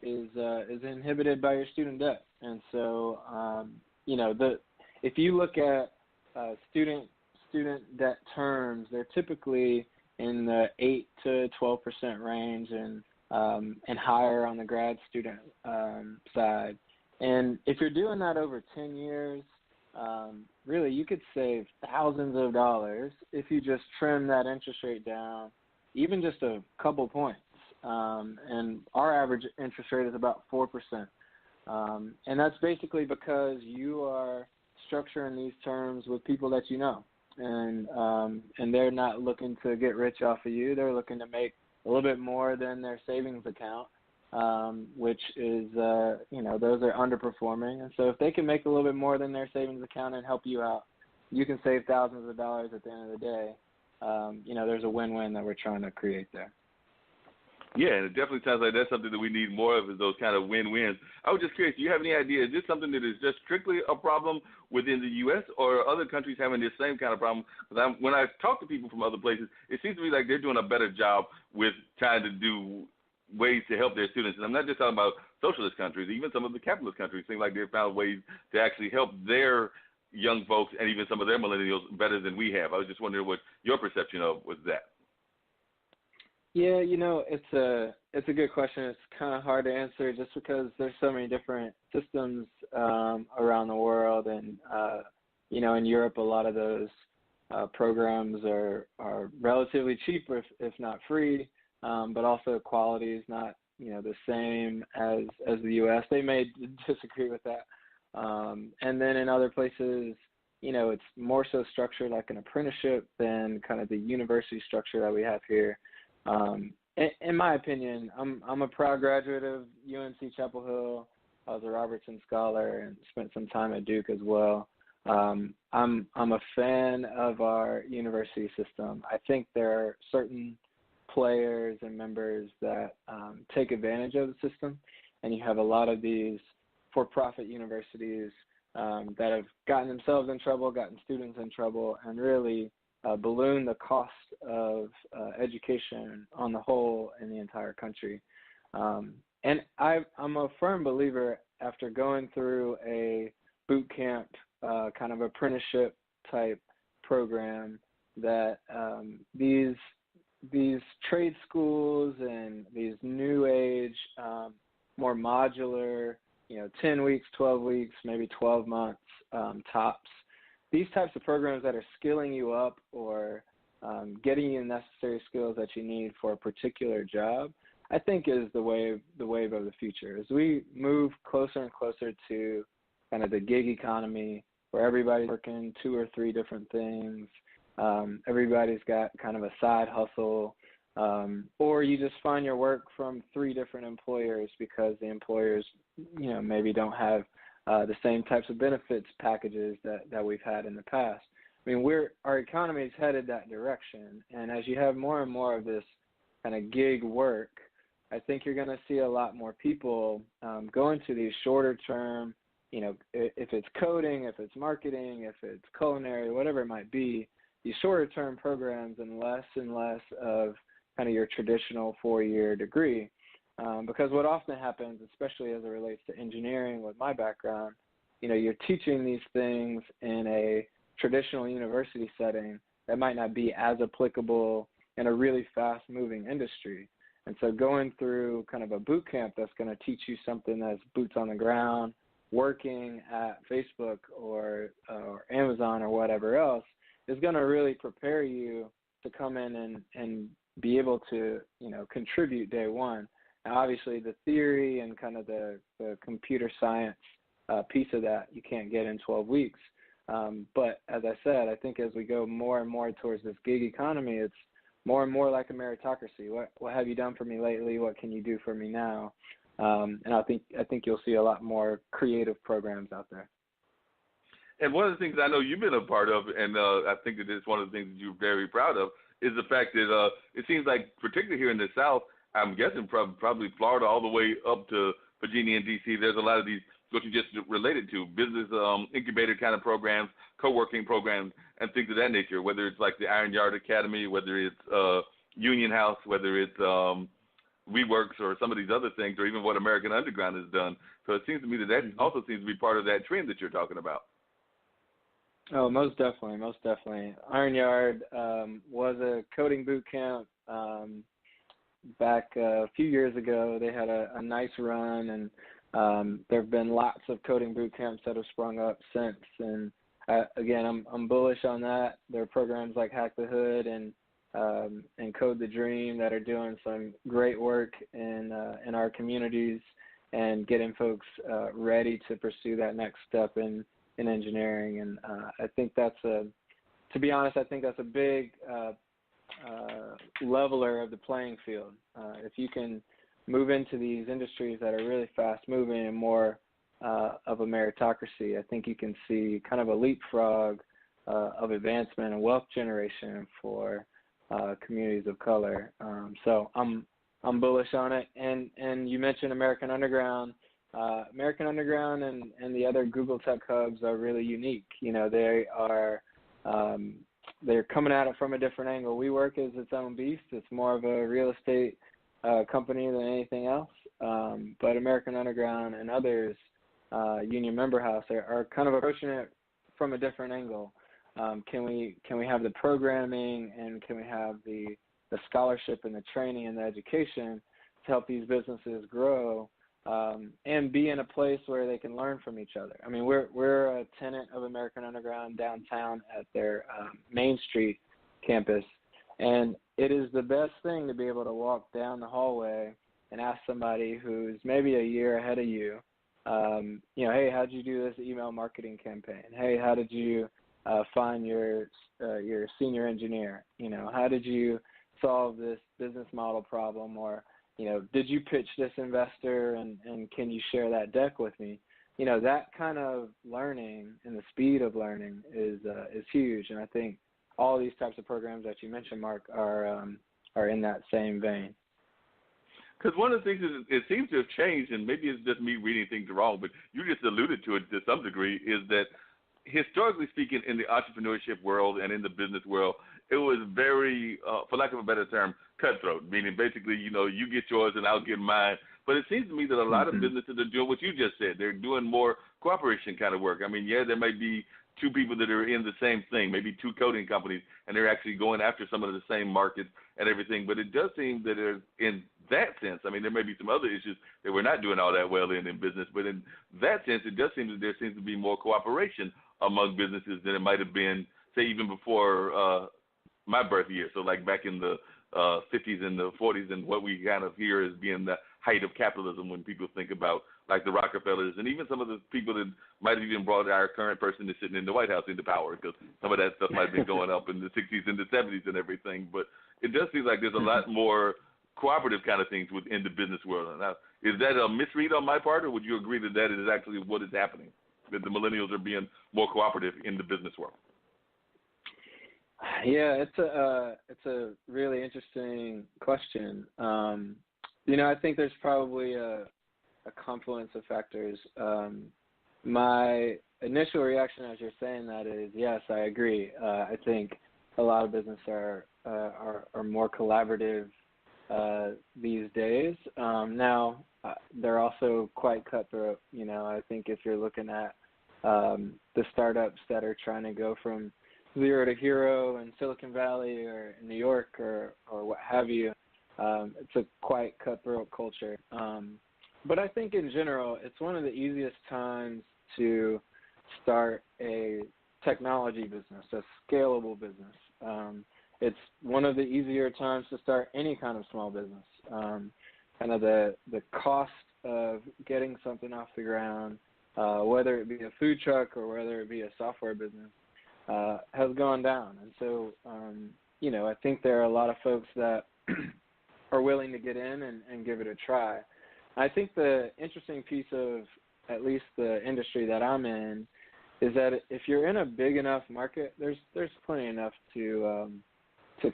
is inhibited by your student debt. And so, if you look at student debt terms, they're typically in the 8 to 12% range, and higher on the grad student side. And if you're doing that over 10 years, really you could save thousands of dollars if you just trim that interest rate down, even just a couple points. And our average interest rate is about 4%. And that's basically because you are structuring these terms with people that you know. And they're not looking to get rich off of you. They're looking to make a little bit more than their savings account, which is, those are underperforming. And so if they can make a little bit more than their savings account and help you out, you can save thousands of dollars at the end of the day. There's a win-win that we're trying to create there. Yeah, and it definitely sounds like that's something that we need more of, is those kind of win-wins. I was just curious, do you have any idea, is this something that is just strictly a problem within the U.S., or are other countries having this same kind of problem? Because when I talk to people from other places, it seems to me like they're doing a better job with trying to do ways to help their students. And I'm not just talking about socialist countries, even some of the capitalist countries seem like they've found ways to actually help their young folks and even some of their millennials better than we have. I was just wondering what your perception of was that. Yeah, it's a good question. It's kind of hard to answer just because there's so many different systems around the world, and in Europe, a lot of those programs are relatively cheap, if not free, but also quality is not the same as the U.S. They may disagree with that, and then in other places, it's more so structured like an apprenticeship than kind of the university structure that we have here. In my opinion, I'm a proud graduate of UNC Chapel Hill. I was a Robertson Scholar and spent some time at Duke as well. I'm a fan of our university system. I think there are certain players and members that take advantage of the system, and you have a lot of these for-profit universities that have gotten themselves in trouble, gotten students in trouble, and really balloon the cost of education on the whole in the entire country. And I'm a firm believer, after going through a boot camp kind of apprenticeship type program, that these trade schools and these new age, more modular, 10 weeks, 12 weeks, maybe 12 months tops, these types of programs that are skilling you up or getting you the necessary skills that you need for a particular job, I think is the wave of the future. As we move closer and closer to kind of the gig economy, where everybody's working 2 or 3 different things, everybody's got kind of a side hustle, or you just find your work from 3 different employers because the employers, maybe don't have the same types of benefits packages that we've had in the past. I mean, our economy is headed that direction, and as you have more and more of this kind of gig work, I think you're going to see a lot more people go into these shorter term, if it's coding, if it's marketing, if it's culinary, whatever it might be, these shorter term programs, and less of kind of your traditional 4-year degree. Because what often happens, especially as it relates to engineering with my background, you're teaching these things in a traditional university setting that might not be as applicable in a really fast-moving industry. And so going through kind of a boot camp that's going to teach you something that's boots on the ground, working at Facebook or Amazon or whatever else, is going to really prepare you to come in and be able to, contribute day one. Now, obviously, the theory and kind of the computer science piece of that you can't get in 12 weeks. But as I said, I think as we go more and more towards this gig economy, it's more and more like a meritocracy. What have you done for me lately? What can you do for me now? And I think you'll see a lot more creative programs out there. And one of the things I know you've been a part of, and I think that it's one of the things that you're very proud of, is the fact that it seems like, particularly here in the South, I'm guessing probably Florida all the way up to Virginia and D.C., there's a lot of these, what you just related to, business incubator kind of programs, co-working programs, and things of that nature, whether it's like the Iron Yard Academy, whether it's Union House, whether it's WeWorks or some of these other things, or even what American Underground has done. So it seems to me that also seems to be part of that trend that you're talking about. Oh, most definitely, most definitely. Iron Yard was a coding boot camp back a few years ago. They had a nice run, and there have been lots of coding boot camps that have sprung up since. And again, I'm bullish on that. There are programs like Hack the Hood and Code the Dream that are doing some great work in our communities and getting folks ready to pursue that next step in engineering. And I think to be honest, I think that's a big leveler of the playing field. If you can move into these industries that are really fast moving and more of a meritocracy, I think you can see kind of a leapfrog of advancement and wealth generation for communities of color. So I'm bullish on it. And you mentioned American Underground. American Underground and the other Google Tech Hubs are really unique. You know, they're coming at it from a different angle. WeWork is its own beast. It's more of a real estate company than anything else. But American Underground and others, Union Member House, are kind of approaching it from a different angle. Can we have the programming, and can we have the scholarship and the training and the education to help these businesses grow and be in a place where they can learn from each other? I mean, we're a tenant of American Underground downtown at their Main Street campus, and it is the best thing to be able to walk down the hallway and ask somebody who's maybe a year ahead of you, hey, how'd you do this email marketing campaign? Hey, how did you find your senior engineer? You know, how did you solve this business model problem? Or, you know, did you pitch this investor, and can you share that deck with me? You know, that kind of learning and the speed of learning is huge. And I think all these types of programs that you mentioned, Mark, are in that same vein. Because one of the things is it seems to have changed, and maybe it's just me reading things wrong, but you just alluded to it to some degree, is that historically speaking, in the entrepreneurship world and in the business world, it was very, for lack of a better term, cutthroat, meaning basically, you know, you get yours and I'll get mine. But it seems to me that a lot of businesses are doing what you just said. They're doing more cooperation kind of work. I mean, yeah, there might be two people that are in the same thing, maybe two coding companies, and they're actually going after some of the same markets and everything. But it does seem that there's, in that sense, I mean, there may be some other issues that we're not doing all that well in business, but in that sense, it does seem that there seems to be more cooperation among businesses than it might have been, say, even before my birth year. So like back in the 50s and the 40s, and what we kind of hear as being the height of capitalism when people think about like the Rockefellers and even some of the people that might have even brought our current person that's sitting in the White House into power, because some of that stuff might have been going up in the 60s and the 70s and everything. But it does seem like there's a lot more cooperative kind of things within the business world. Now, is that a misread on my part, or would you agree that that is actually what is happening, that the millennials are being more cooperative in the business world? Yeah, it's a really interesting question. You know, I think there's probably a confluence of factors. My initial reaction as you're saying that is, yes, I agree. I think a lot of business are more collaborative these days. Now, they're also quite cutthroat. You know, I think if you're looking at the startups that are trying to go from zero to hero in Silicon Valley or in New York or what have you, it's a quite cutthroat culture. But I think in general, it's one of the easiest times to start a technology business, a scalable business. It's one of the easier times to start any kind of small business. Kind of the cost of getting something off the ground, whether it be a food truck or whether it be a software business, has gone down. And so, you know, I think there are a lot of folks that are willing to get in and give it a try. I think the interesting piece of at least the industry that I'm in is that if you're in a big enough market, there's plenty enough to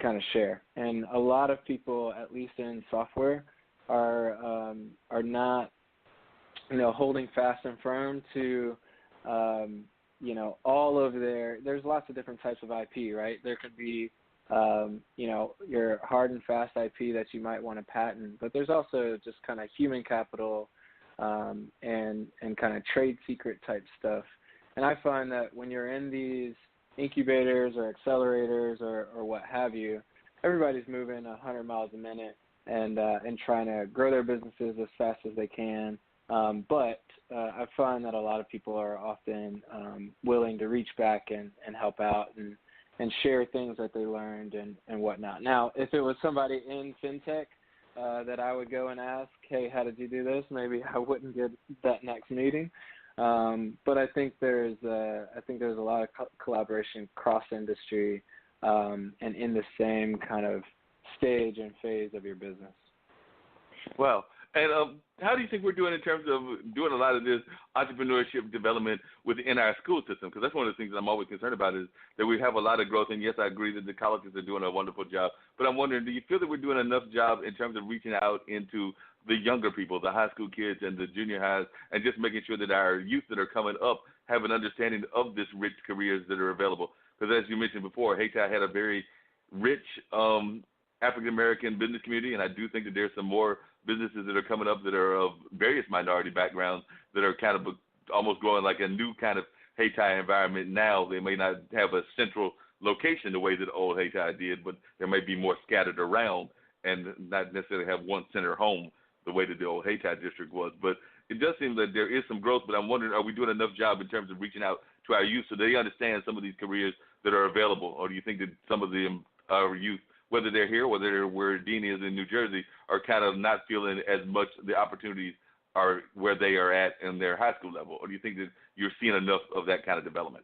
kind of share. And a lot of people, at least in software, are not, you know, holding fast and firm to you know, all of there's lots of different types of IP, right? There could be your hard and fast IP that you might want to patent, but there's also just kind of human capital and kind of trade secret type stuff. And I find that when you're in these incubators or accelerators or what have you, everybody's moving 100 miles a minute and trying to grow their businesses as fast as they can. But I find that a lot of people are often willing to reach back and help out and share things that they learned and whatnot. Now, if it was somebody in fintech that I would go and ask, hey, how did you do this? Maybe I wouldn't get that next meeting. But I think there's a lot of collaboration cross industry and in the same kind of stage and phase of your business. Well, and how do you think we're doing in terms of doing a lot of this entrepreneurship development within our school system? Because that's one of the things that I'm always concerned about is that we have a lot of growth. And, yes, I agree that the colleges are doing a wonderful job. But I'm wondering, do you feel that we're doing enough job in terms of reaching out into the younger people, the high school kids and the junior highs, and just making sure that our youth that are coming up have an understanding of this rich careers that are available? Because as you mentioned before, Haiti had a very rich African-American business community, and I do think that there's some more businesses that are coming up that are of various minority backgrounds that are kind of almost growing like a new kind of Haiti environment now. They may not have a central location the way that old Haiti did, but there may be more scattered around and not necessarily have one center home the way that the old Haiti district was. But it does seem that there is some growth, but I'm wondering, are we doing enough job in terms of reaching out to our youth so they understand some of these careers that are available? Or do you think that some of our youth, whether they're here, whether they're where Dean is in New Jersey, are kind of not feeling as much the opportunities are where they are at in their high school level? Or do you think that you're seeing enough of that kind of development?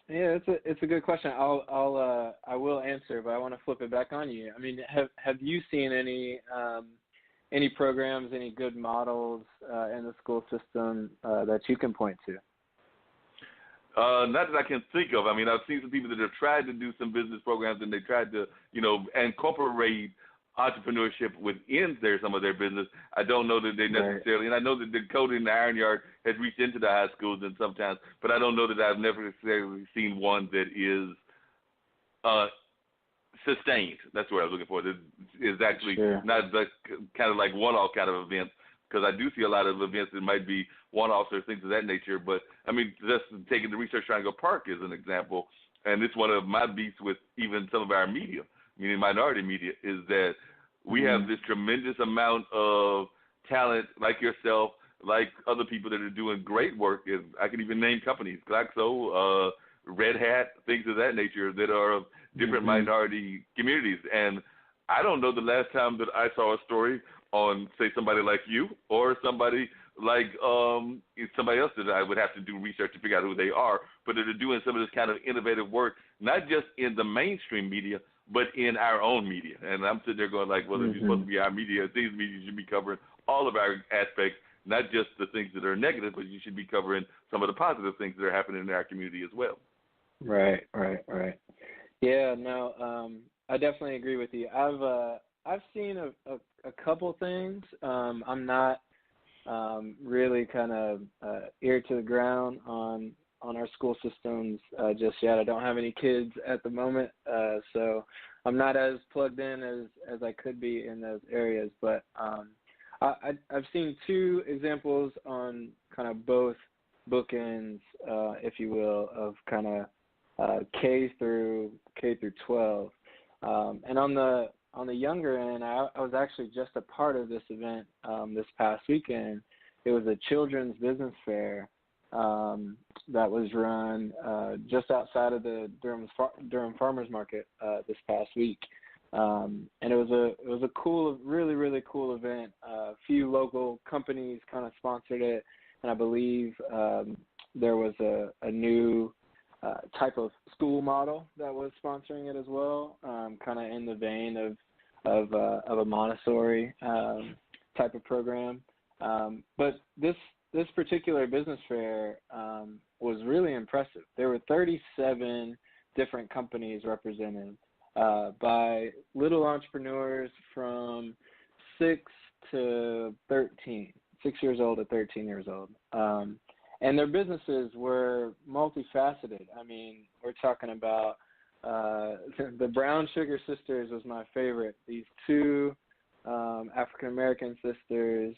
Yeah, it's a good question. I will answer, but I want to flip it back on you. I mean, have you seen any programs, any good models in the school system that you can point to? Not that I can think of. I mean, I've seen some people that have tried to do some business programs and they tried to, incorporate entrepreneurship within some of their business. I don't know that they necessarily, and I know that the Code in the Iron Yard has reached into the high schools and sometimes, but I don't know that I've never necessarily seen one that is sustained. That's what I was looking for. That is actually not the kind of like one-off kind of events, because I do see a lot of events that might be one-offs or things of that nature. But, I mean, just taking the Research Triangle Park as an example, and it's one of my beats with even some of our media, meaning minority media, is that we have this tremendous amount of talent like yourself, like other people that are doing great work. I can even name companies, Glaxo, Red Hat, things of that nature that are of different minority communities. And I don't know the last time that I saw a story on, say, somebody like you or somebody like somebody else that I would have to do research to figure out who they are, but that are doing some of this kind of innovative work, not just in the mainstream media, but in our own media. And I'm sitting there going like, well, if you're supposed to be our media, these media should be covering all of our aspects, not just the things that are negative, but you should be covering some of the positive things that are happening in our community as well. Right. Yeah, no, I definitely agree with you. I've seen a couple things. I'm not really kind of ear to the ground on our school systems just yet. I don't have any kids at the moment, so I'm not as plugged in as I could be in those areas. But I've seen two examples on kind of both bookends, if you will, of kind of K through 12. And on the younger end, I was actually just a part of this event this past weekend. It was a children's business fair that was run just outside of the Durham Farmers Market this past week, and it was a cool, really really cool event. A few local companies kind of sponsored it, and I believe there was a new type of school model that was sponsoring it as well, kind of in the vein of a Montessori type of program. But this particular business fair was really impressive. There were 37 different companies represented by little entrepreneurs from 6 years old to 13 years old. And their businesses were multifaceted. I mean, we're talking about the Brown Sugar Sisters was my favorite. These two African American sisters,